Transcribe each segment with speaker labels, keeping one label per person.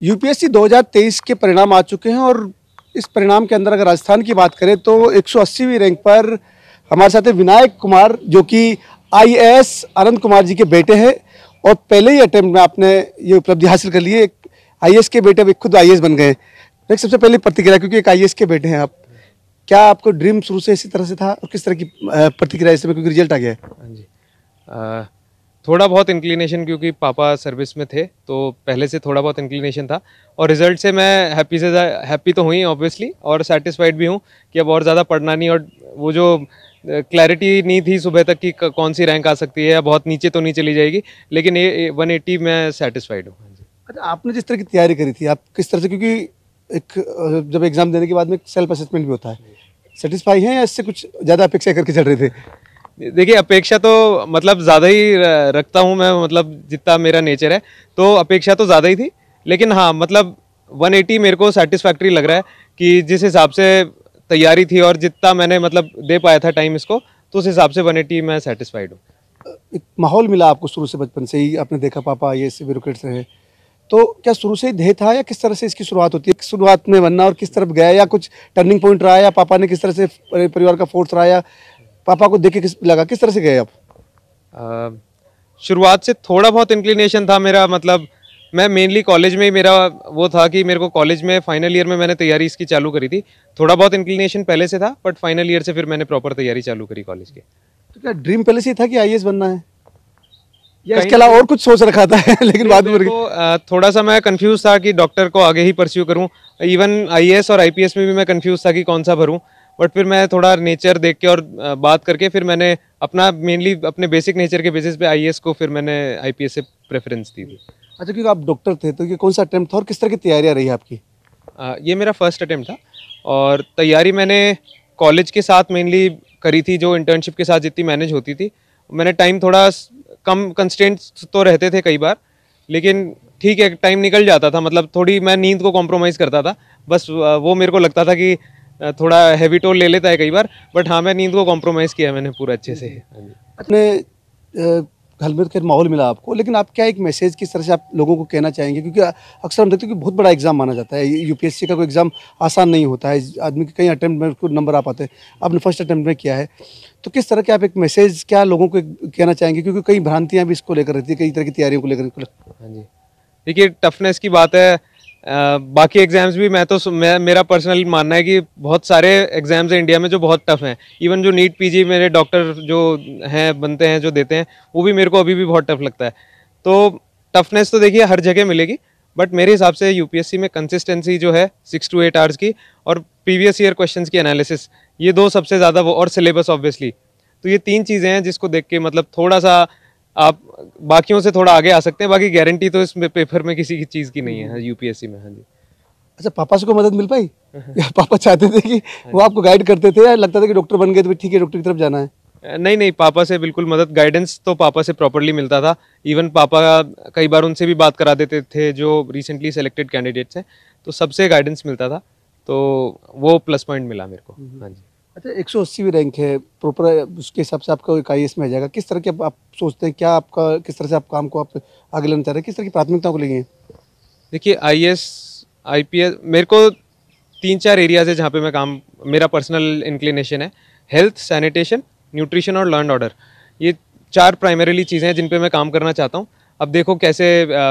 Speaker 1: UPSC 2023 के परिणाम आ चुके हैं और इस परिणाम के अंदर अगर राजस्थान की बात करें तो 180वीं रैंक पर हमारे साथ है विनायक कुमार, जो कि आईएएस आनंद कुमार जी के बेटे हैं और पहले ही अटेम्प्ट में आपने ये उपलब्धि हासिल कर ली है। एक आईएएस के बेटे अब खुद आईएएस बन गए हैं। एक सबसे पहले प्रतिक्रिया, क्योंकि एक आईएएस के बेटे हैं आप, क्या आपको ड्रीम शुरू से इसी तरह से था और किस तरह की प्रतिक्रिया इस समय, क्योंकि रिजल्ट आ गया है?
Speaker 2: हाँ जी, थोड़ा बहुत इंक्लिनेशन, क्योंकि पापा सर्विस में थे तो पहले से थोड़ा बहुत इंक्लिनेशन था और रिजल्ट से मैं हैप्पी तो हुई ऑब्वियसली, और सेटिस्फाइड भी हूँ कि अब और ज़्यादा पढ़ना नहीं, और वो जो क्लैरिटी नहीं थी सुबह तक कि कौन सी रैंक आ सकती है या बहुत नीचे तो नहीं चली जाएगी, लेकिन ये 180 में सेटिस्फाइड हूँ।
Speaker 1: अच्छा, आपने जिस तरह की तैयारी करी थी, आप किस तरह से, क्योंकि एक जब एग्जाम देने के बाद में सेल्फ असेसमेंट भी होता है, सेटिस्फाई हैं या इससे कुछ ज़्यादा अपेक्षा करके चल रहे थे?
Speaker 2: देखिए, अपेक्षा तो मतलब ज़्यादा ही रखता हूँ मैं, मतलब जितना मेरा नेचर है, तो अपेक्षा तो ज़्यादा ही थी, लेकिन हाँ मतलब 180 मेरे को सेटिस्फैक्ट्री लग रहा है कि जिस हिसाब से तैयारी थी और जितना मैंने मतलब दे पाया था टाइम इसको, तो उस हिसाब से 180 मैं सेटिस्फाइड हूँ।
Speaker 1: एक माहौल मिला आपको शुरू से, बचपन से ही आपने देखा पापा ये ब्यूरोक्रेट्स रहे, तो क्या शुरू से ही ध्येय था या किस तरह से इसकी शुरुआत होती है, शुरुआत में बनना, और किस तरफ गया, या कुछ टर्निंग पॉइंट रहा, या पापा ने किस तरह से परिवार का फोर्स रहा, या पापा को देख के किस लगा, किस तरह से गए आप?
Speaker 2: शुरुआत से थोड़ा बहुत इंक्लिनेशन था मेरा, मतलब मैं मेनली कॉलेज में ही मेरा वो था कि मेरे को कॉलेज में फाइनल ईयर में मैंने तैयारी इसकी चालू करी थी। थोड़ा बहुत इंक्लिनेशन पहले से था, बट फाइनल ईयर से फिर मैंने प्रॉपर तैयारी चालू करी कॉलेज के।
Speaker 1: तो क्या ड्रीम पहले से ही था कि आईएएस बनना है, या इसके अलावा और कुछ सोच रखा था? लेकिन बाद में
Speaker 2: थोड़ा सा मैं कंफ्यूज था कि डॉक्टर को आगे ही परस्यू करूं, इवन आईएएस और आईपीएस में भी मैं कंफ्यूज था कि कौन सा भरूं, बट फिर मैं थोड़ा नेचर देख के और बात करके फिर मैंने अपना मेनली अपने बेसिक नेचर के बेसिस पे आईएएस को फिर मैंने आईपीएस से प्रेफरेंस दी थी।
Speaker 1: अच्छा, क्योंकि आप डॉक्टर थे तो ये कौन सा अटेम्प्ट था और किस तरह की तैयारियां रही आपकी?
Speaker 2: ये मेरा फर्स्ट अटेम्प्ट था और तैयारी मैंने कॉलेज के साथ मेनली करी थी, जो इंटर्नशिप के साथ जितनी मैनेज होती थी। मैंने टाइम थोड़ा कम, कंस्ट्रेंट्स तो रहते थे कई बार, लेकिन ठीक है टाइम निकल जाता था, मतलब थोड़ी मैं नींद को कॉम्प्रोमाइज़ करता था, बस वो मेरे को लगता था कि थोड़ा हैवी टोल ले लेता है कई बार, बट हाँ मैं नींद को कॉम्प्रोमाइज़ किया मैंने पूरा अच्छे से।
Speaker 1: अपने घर में खैर माहौल मिला आपको, लेकिन आप क्या एक मैसेज किस तरह से आप लोगों को कहना चाहेंगे, क्योंकि अक्सर हम देखते हैं कि बहुत बड़ा एग्जाम माना जाता है, यूपीएससी का कोई एग्जाम आसान नहीं होता है, आदमी के कई अटेम्प्ट में उसको नंबर आ पाते हैं, आपने फर्स्ट अटेम्प्ट में किया है, तो किस तरह के आप एक मैसेज क्या लोगों को कहना चाहेंगे, क्योंकि कई भ्रांतियाँ भी इसको लेकर रहती है, कई तरह की तैयारियों को लेकर?
Speaker 2: हाँ जी, देखिए टफनेस की बात है, बाकी एग्जाम्स भी मेरा पर्सनल मानना है कि बहुत सारे एग्जाम्स हैं इंडिया में जो बहुत टफ हैं। इवन जो नीट पीजी मेरे डॉक्टर जो हैं बनते हैं, जो देते हैं, वो भी मेरे को अभी भी बहुत टफ लगता है। तो टफनेस तो देखिए हर जगह मिलेगी, बट मेरे हिसाब से यूपीएससी में कंसिस्टेंसी जो है 6 to 8 आवर्स की, और प्रीवियस ईयर क्वेश्चंस की एनालिसिस, ये दो सबसे ज़्यादा, वो और सिलेबस ऑब्वियसली, तो ये 3 चीज़ें हैं जिसको देख के मतलब थोड़ा सा आप बाकियों से थोड़ा आगे आ सकते हैं। बाकी गारंटी तो इस पेपर में किसी की चीज़ की नहीं है यूपीएससी में। हाँ जी।
Speaker 1: अच्छा, पापा से को मदद मिल पाई? या पापा चाहते थे कि वो आपको गाइड करते थे, या लगता था कि डॉक्टर बन गए तो ठीक है डॉक्टर की तरफ जाना है?
Speaker 2: नहीं नहीं, पापा से बिल्कुल मदद, गाइडेंस तो पापा से प्रॉपरली मिलता था। इवन पापा कई बार उनसे भी बात करा देते थे जो रिसेंटली सेलेक्टेड कैंडिडेट्स हैं, तो सबसे गाइडेंस मिलता था, तो वो प्लस पॉइंट मिला मेरे को। हाँ जी।
Speaker 1: अच्छा, 180वीं रैंक है प्रॉपर, उसके हिसाब से आपका एक आईएएस में आ जाएगा, किस तरह के आप सोचते हैं, क्या आपका किस तरह से आप काम को आप आगे लेना चाह रहे हैं, किस तरह की प्राथमिकताओं को लेंगे?
Speaker 2: देखिए आईएएस आईपीएस मेरे को 3-4 एरियाज है जहाँ पे मैं काम, मेरा पर्सनल इंक्लिनेशन है। हेल्थ, सैनिटेशन, न्यूट्रिशन और लर्न ऑर्डर, ये 4 प्राइमरीली चीज़ें हैं जिन पे मैं काम करना चाहता हूँ। अब देखो कैसे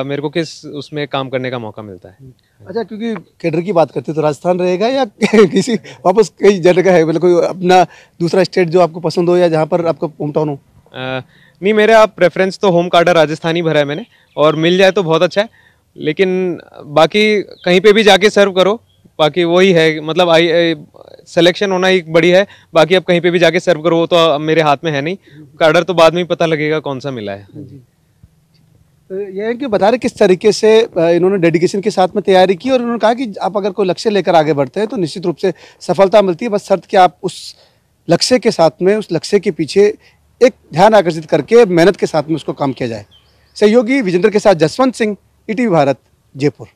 Speaker 2: मेरे को किस उसमें काम करने का मौका मिलता है।
Speaker 1: अच्छा, क्योंकि कैडर की बात करते हैं तो राजस्थान रहेगा या किसी वापस कई जगह है, मतलब कोई अपना दूसरा स्टेट जो आपको पसंद हो या जहाँ पर आपका होम टाउन हो?
Speaker 2: नहीं, मेरा प्रेफरेंस तो होम कार्डर राजस्थानी भरा है मैंने, और मिल जाए तो बहुत अच्छा है, लेकिन बाकी कहीं पे भी जाके सर्व करो, बाकी वही है, मतलब सिलेक्शन होना एक बड़ी है, बाकी अब कहीं पे भी जाके सर्व करो वो तो अब मेरे हाथ में है नहीं, कार्डर तो बाद में ही पता लगेगा कौन सा मिला है।
Speaker 1: तो यह है कि बता रहे किस तरीके से इन्होंने डेडिकेशन के साथ में तैयारी की, और उन्होंने कहा कि आप अगर कोई लक्ष्य लेकर आगे बढ़ते हैं तो निश्चित रूप से सफलता मिलती है, बस शर्त कि आप उस लक्ष्य के साथ में, उस लक्ष्य के पीछे एक ध्यान आकर्षित करके मेहनत के साथ में उसको काम किया जाए। सहयोगी विजेंद्र के साथ जसवंत सिंह, ईटीवी भारत, जयपुर।